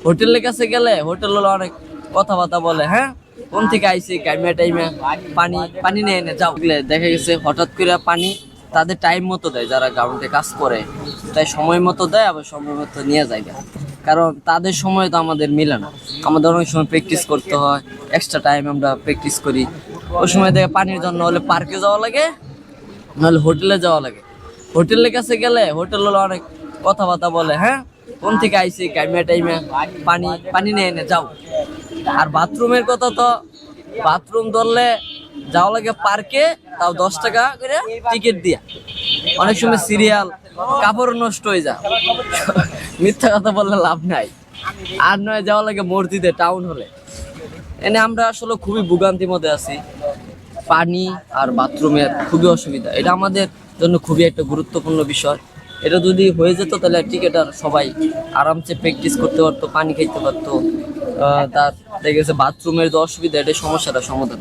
হোটেলের কাছে গেলে হোটেল হলো অনেক কথাবার্তা বলে, হ্যাঁ কোন থেকে আইসি টাইমে টাইমে পানি পানি নিয়ে এনে যাও। দেখা গেছে হঠাৎ করে পানি তাদের টাইম মতো দেয়, যারা গ্রাউন্ডে কাজ করে তাই সময় মতো দেয়, আবার সময় মতো নিয়ে যায়। কারণ তাদের সময় তো আমাদের মিলে না, আমাদের অনেক সময় প্র্যাকটিস করতে হয়, এক্সট্রা টাইম আমরা প্র্যাকটিস করি। ওই সময় দেখে পানির জন্য হলে পার্কে যাওয়া লাগে, নাহলে হোটেলে যাওয়া লাগে। হোটেলের কাছে গেলে হোটেল হলো অনেক কথাবার্তা বলে, হ্যাঁ কোন থেকে আইসি টাইমে টাইমে পানি পানি নিয়ে এনে যাও। আর বাথরুমের কথা তো, বাথরুম ধরলে যাওয়া লাগে পার্কে, তাও 10 টাকা করে টিকিট দিয়া। অনেক সময় সিরিয়াল, কাপড় নষ্ট হয়ে যায়, মিথ্যা কথা বললে লাভ নাই। আর নয় যাওয়া লাগে মসজিদে, টাউন হলে। এনে আমরা আসলে খুবই ভোগান্তির মধ্যে আছি, পানি আর বাথরুমের খুবই অসুবিধা। এটা আমাদের জন্য খুবই একটা গুরুত্বপূর্ণ বিষয়। এটা যদি হয়ে যেত তাহলে ক্রিকেটার সবাই আরামসে প্র্যাকটিস করতে পারতো, পানি খাইতে পারতো। তার দেখে গেছে বাথরুমের যে অসুবিধা, এটা সমস্যাটা সমাধান।